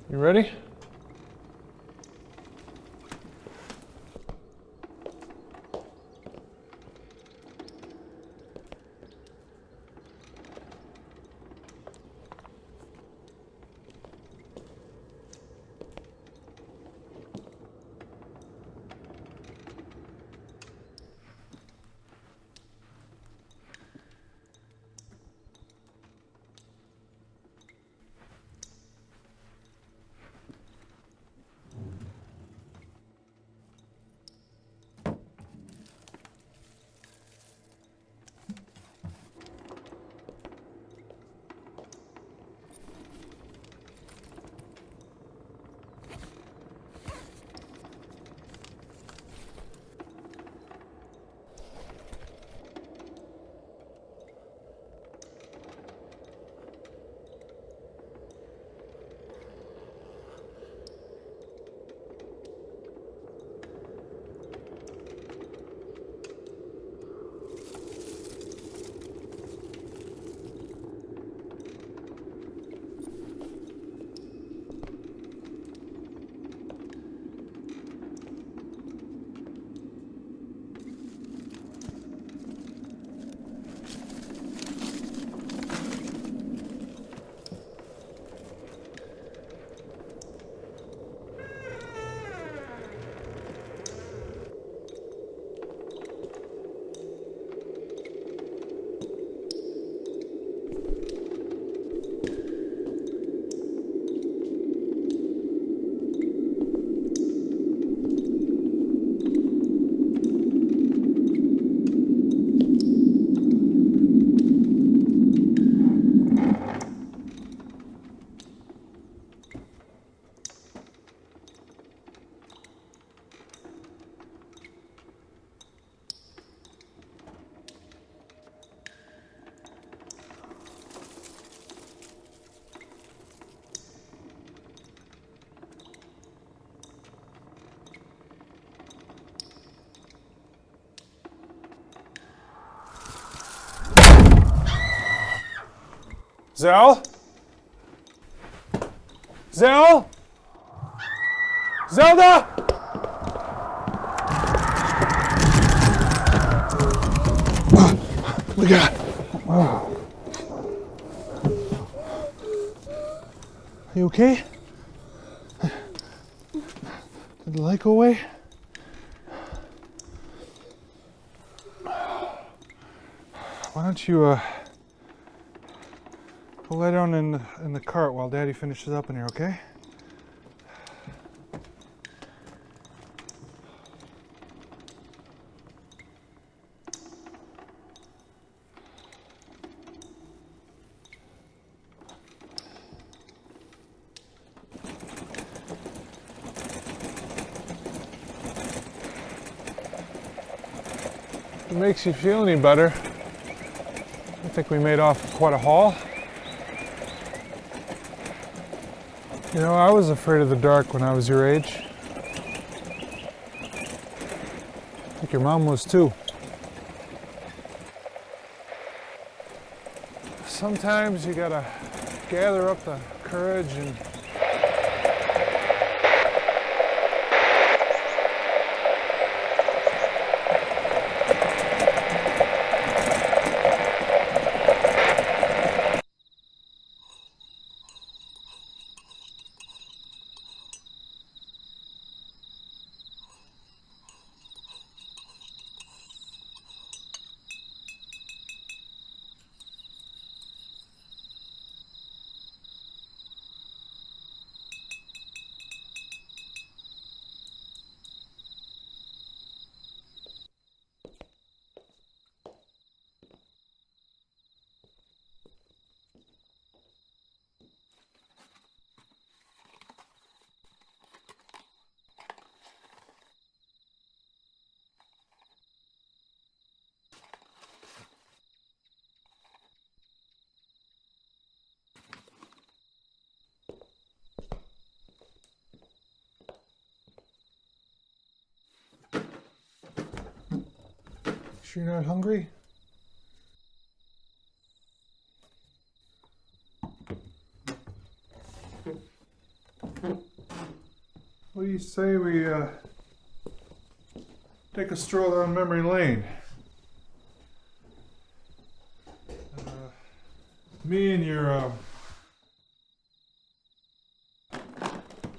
You ready? Zell? Zell? Zelda? Look at it. Are you okay? Did the light go away? Why don't you go lie down in the cart while Daddy finishes up in here, okay? If it makes you feel any better, I think we made off quite a haul. You know, I was afraid of the dark when I was your age. I think your mom was too. Sometimes you gotta gather up the courage and sure you're not hungry? What do you say we take a stroll down memory lane? Me and your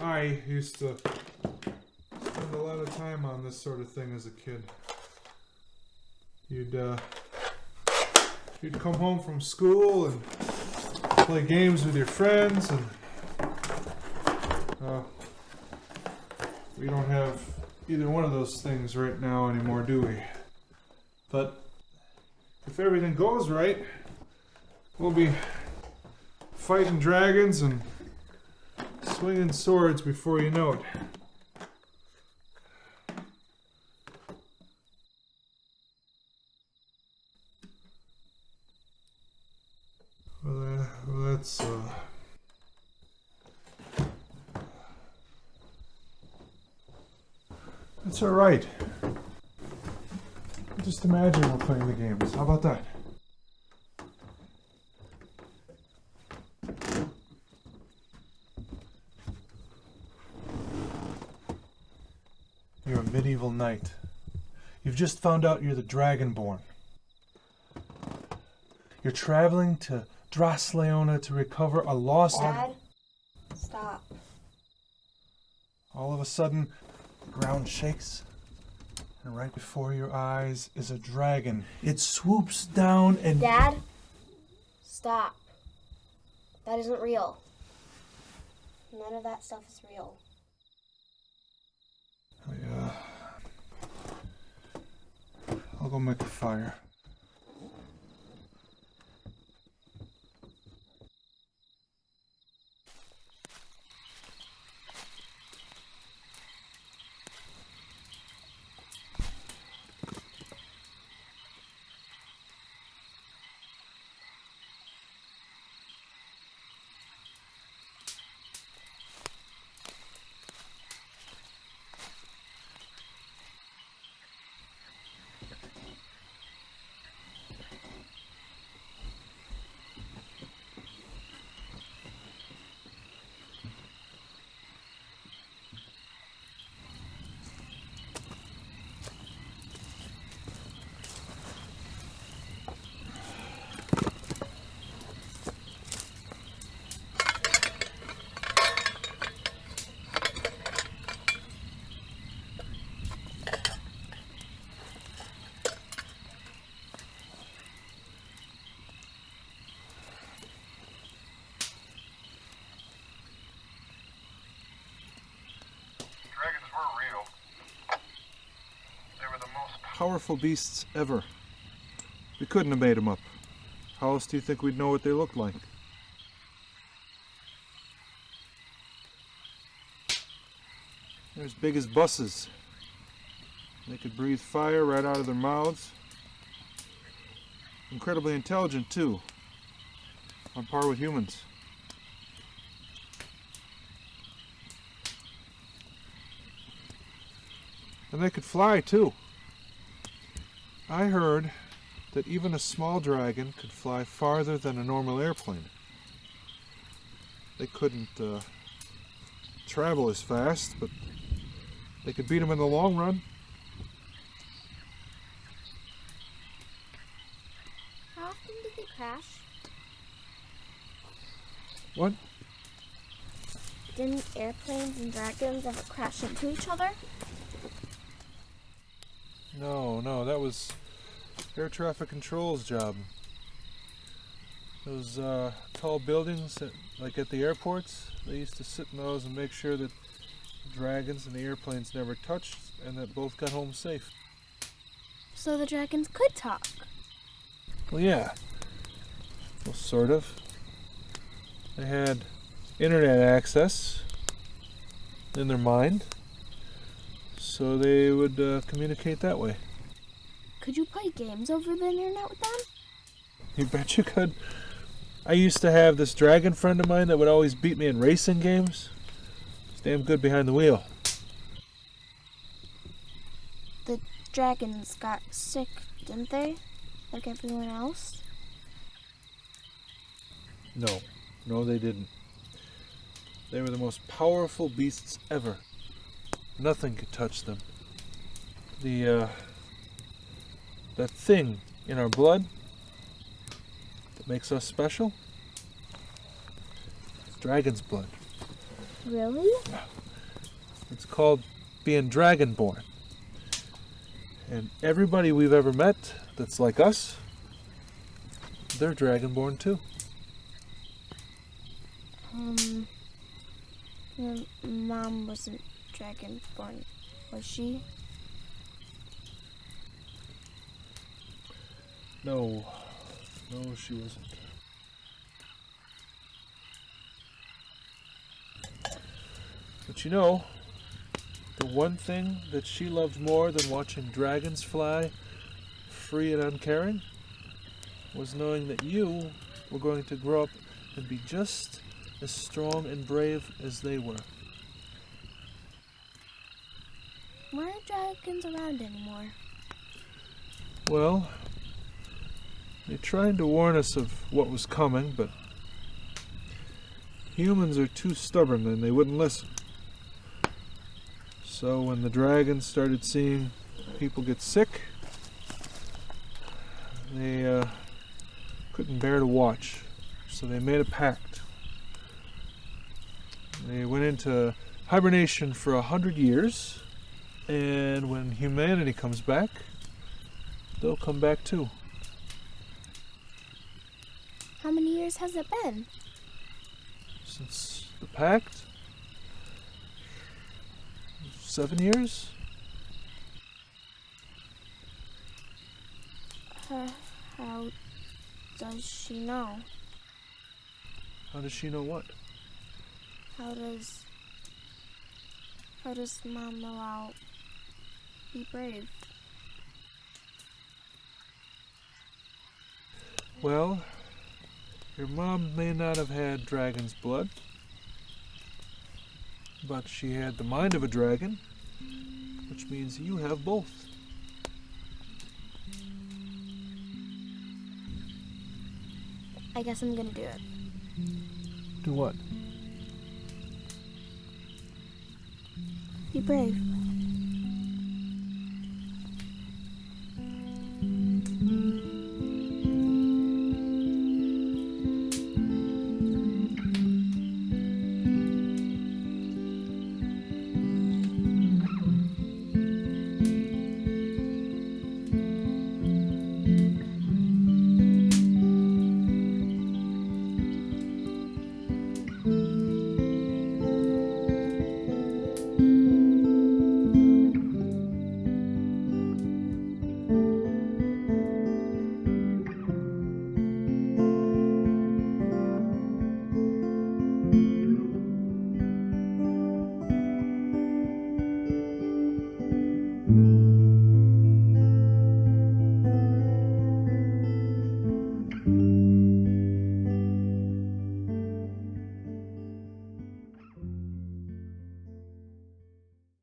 I used to spend a lot of time on this sort of thing as a kid. You'd come home from school and play games with your friends, and we don't have either one of those things right now anymore, do we? But if everything goes right, we'll be fighting dragons and swinging swords before you know it. Well, that's all right. Just imagine we're playing the games. How about that? You're a medieval knight. You've just found out you're the Dragonborn. You're traveling to Drasleona to recover a lost... Dad, stop. All of a sudden, the ground shakes, and right before your eyes is a dragon. It swoops down and... Dad, stop. That isn't real. None of that stuff is real. I'll go make a fire. Powerful beasts ever. We couldn't have made them up. How else do you think we'd know what they looked like? They're as big as buses. They could breathe fire right out of their mouths. Incredibly intelligent too. On par with humans. And they could fly too. I heard that even a small dragon could fly farther than a normal airplane. They couldn't travel as fast, but they could beat them in the long run. How often did they crash? What? Didn't airplanes and dragons ever crash into each other? No, that was air traffic control's job. Those tall buildings, like at the airports, they used to sit in those and make sure that the dragons and the airplanes never touched and that both got home safe. So the dragons could talk? Well, yeah. Well, sort of. They had internet access in their mind, so they would communicate that way. Could you play games over the internet with them? You bet you could. I used to have this dragon friend of mine that would always beat me in racing games. He's damn good behind the wheel. The dragons got sick, didn't they? Like everyone else? No, they didn't. They were the most powerful beasts ever. Nothing could touch them. That thing in our blood that makes us special, it's dragon's blood. Really? It's called being dragonborn. And everybody we've ever met that's like us, they're dragonborn too. Your mom wasn't dragonborn, was she? No, she wasn't. But you know, the one thing that she loved more than watching dragons fly free and uncaring was knowing that you were going to grow up and be just as strong and brave as they were. Why aren't dragons around anymore? Well, they tried to warn us of what was coming, but humans are too stubborn and they wouldn't listen. So when the dragons started seeing people get sick, they couldn't bear to watch. So they made a pact. They went into hibernation for 100 years, and when humanity comes back, they'll come back too. How many years has it been? Since the pact? 7 years? How does she know? How does she know what? How does Mom know I'll be brave? Well, your mom may not have had dragon's blood, but she had the mind of a dragon, which means you have both. I guess I'm gonna do it. Do what? Be brave.